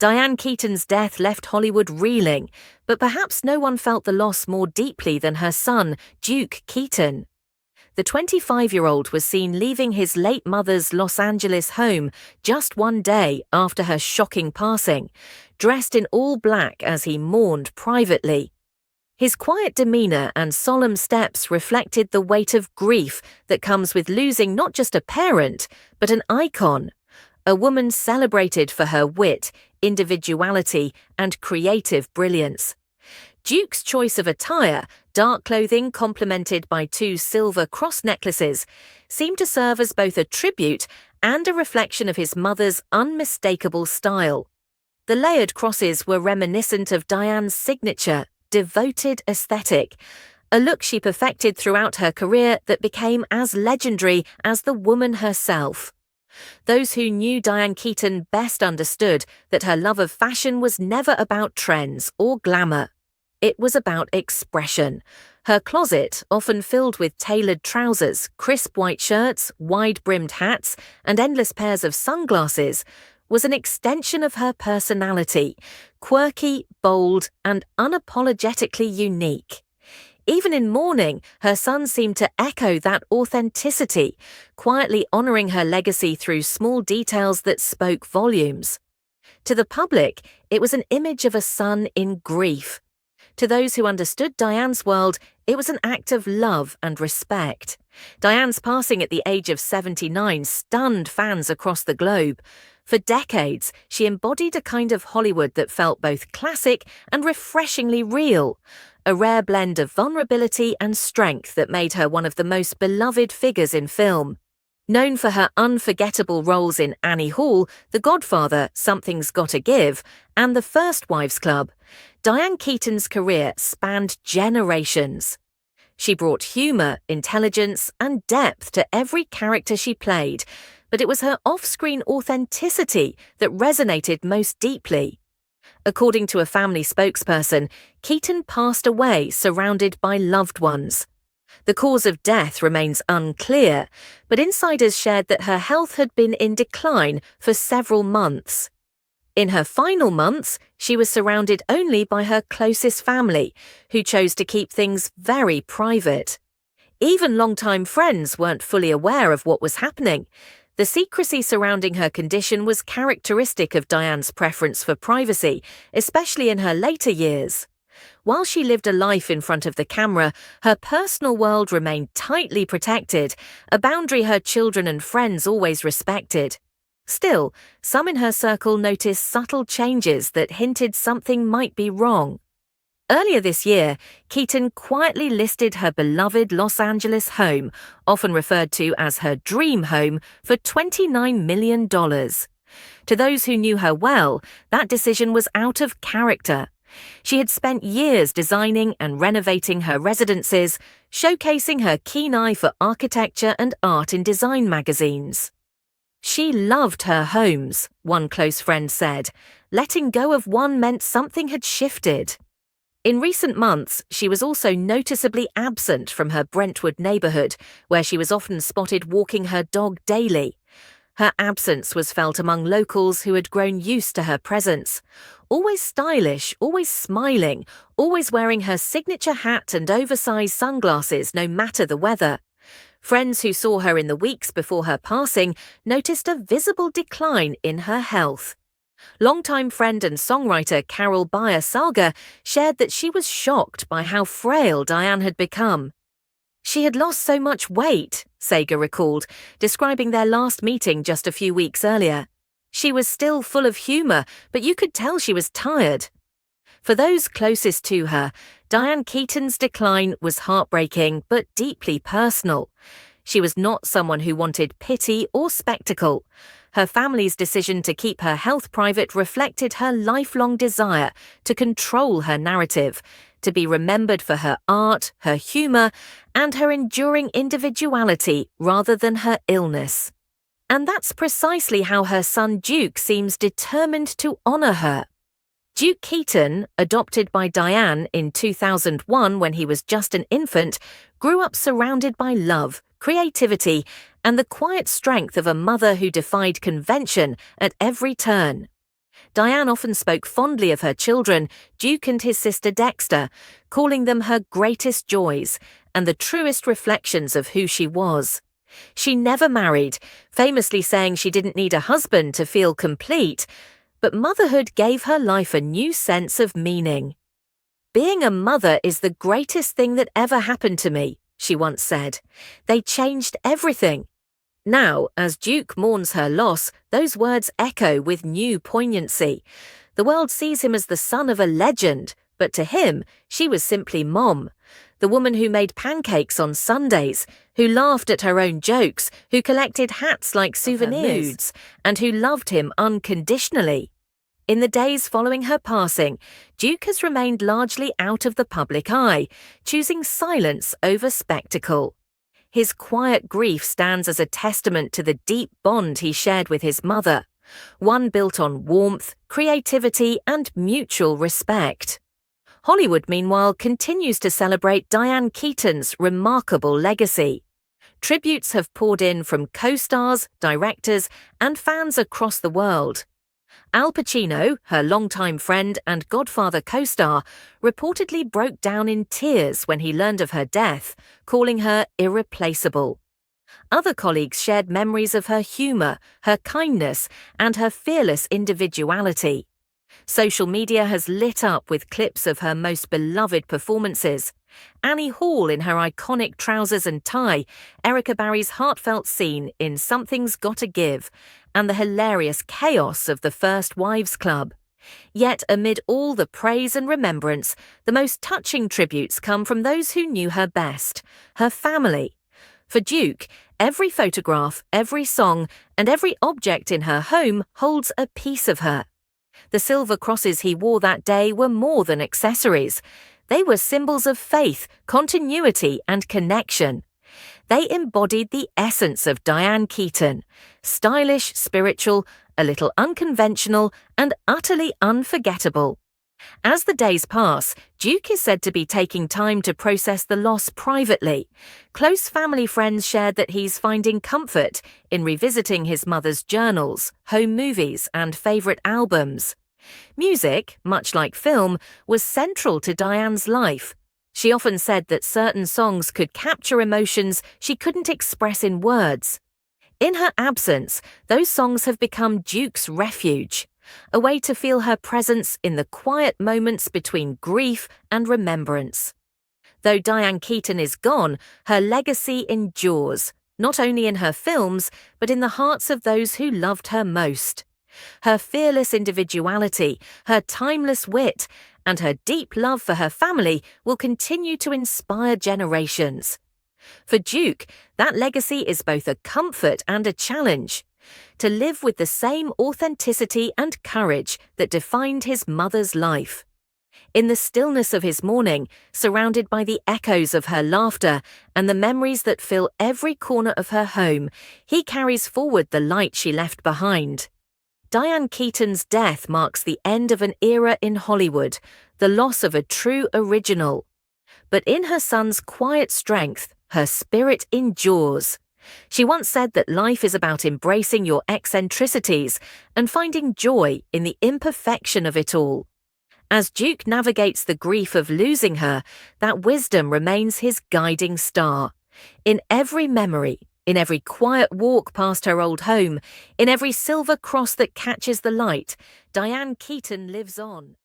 Diane Keaton's death left Hollywood reeling, but perhaps no one felt the loss more deeply than her son, Duke Keaton. The 25-year-old was seen leaving his late mother's Los Angeles home just one day after her shocking passing, dressed in all black as he mourned privately. His quiet demeanor and solemn steps reflected the weight of grief that comes with losing not just a parent, but an icon, a woman celebrated for her wit, individuality, and creative brilliance. Duke's choice of attire, dark clothing complemented by 2 silver cross necklaces, seemed to serve as both a tribute and a reflection of his mother's unmistakable style. The layered crosses were reminiscent of Diane's signature, devoted aesthetic, a look she perfected throughout her career that became as legendary as the woman herself. Those who knew Diane Keaton best understood that her love of fashion was never about trends or glamour. It was about expression. Her closet, often filled with tailored trousers, crisp white shirts, wide-brimmed hats, and endless pairs of sunglasses, was an extension of her personality, quirky, bold, and unapologetically unique. Even in mourning, her son seemed to echo that authenticity, quietly honoring her legacy through small details that spoke volumes. To the public, it was an image of a son in grief. To those who understood Diane's world, it was an act of love and respect. Diane's passing at the age of 79 stunned fans across the globe. For decades, she embodied a kind of Hollywood that felt both classic and refreshingly real, a rare blend of vulnerability and strength that made her one of the most beloved figures in film. Known for her unforgettable roles in Annie Hall, The Godfather, Something's Gotta Give, and The First Wives Club, Diane Keaton's career spanned generations. She brought humor, intelligence, and depth to every character she played, but it was her off-screen authenticity that resonated most deeply. According to a family spokesperson, Keaton passed away surrounded by loved ones. The cause of death remains unclear, but insiders shared that her health had been in decline for several months. In her final months, she was surrounded only by her closest family, who chose to keep things very private. Even longtime friends weren't fully aware of what was happening. The secrecy surrounding her condition was characteristic of Diane's preference for privacy, especially in her later years. While she lived a life in front of the camera, her personal world remained tightly protected, a boundary her children and friends always respected. Still, some in her circle noticed subtle changes that hinted something might be wrong. Earlier this year, Keaton quietly listed her beloved Los Angeles home, often referred to as her dream home, for $29 million. To those who knew her well, that decision was out of character. She had spent years designing and renovating her residences, showcasing her keen eye for architecture and art in design magazines. She loved her homes, one close friend said. Letting go of one meant something had shifted. In recent months, she was also noticeably absent from her Brentwood neighborhood, where she was often spotted walking her dog daily. Her absence was felt among locals who had grown used to her presence. Always stylish, always smiling, always wearing her signature hat and oversized sunglasses no matter the weather. Friends who saw her in the weeks before her passing noticed a visible decline in her health. Longtime friend and songwriter Carol Bayer-Saga shared that she was shocked by how frail Diane had become. She had lost so much weight, Saga recalled, describing their last meeting just a few weeks earlier. She was still full of humor, but you could tell she was tired. For those closest to her, Diane Keaton's decline was heartbreaking but deeply personal. She was not someone who wanted pity or spectacle. Her family's decision to keep her health private reflected her lifelong desire to control her narrative, to be remembered for her art, her humor, and her enduring individuality rather than her illness. And that's precisely how her son Duke seems determined to honor her. Duke Keaton, adopted by Diane in 2001 when he was just an infant, grew up surrounded by love, creativity, and the quiet strength of a mother who defied convention at every turn. Diane often spoke fondly of her children, Duke and his sister Dexter, calling them her greatest joys and the truest reflections of who she was. She never married, famously saying she didn't need a husband to feel complete, but motherhood gave her life a new sense of meaning. "Being a mother is the greatest thing that ever happened to me," she once said. "They changed everything." Now, as Duke mourns her loss, those words echo with new poignancy. The world sees him as the son of a legend, but to him, she was simply Mom, the woman who made pancakes on Sundays, who laughed at her own jokes, who collected hats like souvenirs, and who loved him unconditionally. In the days following her passing, Duke has remained largely out of the public eye, choosing silence over spectacle. His quiet grief stands as a testament to the deep bond he shared with his mother, one built on warmth, creativity, and mutual respect. Hollywood, meanwhile, continues to celebrate Diane Keaton's remarkable legacy. Tributes have poured in from co-stars, directors, and fans across the world. Al Pacino, her longtime friend and Godfather co-star, reportedly broke down in tears when he learned of her death, calling her irreplaceable. Other colleagues shared memories of her humor, her kindness, and her fearless individuality. Social media has lit up with clips of her most beloved performances. Annie Hall in her iconic trousers and tie, Erica Barry's heartfelt scene in Something's Gotta Give, and the hilarious chaos of the First Wives Club. Yet amid all the praise and remembrance, the most touching tributes come from those who knew her best, her family. For Duke, every photograph, every song, and every object in her home holds a piece of her. The silver crosses he wore that day were more than accessories. They were symbols of faith, continuity, and connection. They embodied the essence of Diane Keaton: stylish, spiritual, a little unconventional, and utterly unforgettable. As the days pass, Duke is said to be taking time to process the loss privately. Close family friends shared that he's finding comfort in revisiting his mother's journals, home movies, and favorite albums. Music, much like film, was central to Diane's life. She often said that certain songs could capture emotions she couldn't express in words. In her absence, those songs have become Duke's refuge, a way to feel her presence in the quiet moments between grief and remembrance. Though Diane Keaton is gone, her legacy endures, not only in her films, but in the hearts of those who loved her most. Her fearless individuality, her timeless wit, and her deep love for her family will continue to inspire generations. For Duke, that legacy is both a comfort and a challenge. To live with the same authenticity and courage that defined his mother's life. In the stillness of his mourning, surrounded by the echoes of her laughter and the memories that fill every corner of her home, he carries forward the light she left behind. Diane Keaton's death marks the end of an era in Hollywood, the loss of a true original. But in her son's quiet strength, her spirit endures. She once said that life is about embracing your eccentricities and finding joy in the imperfection of it all. As Duke navigates the grief of losing her, that wisdom remains his guiding star. In every memory, in every quiet walk past her old home, in every silver cross that catches the light, Diane Keaton lives on.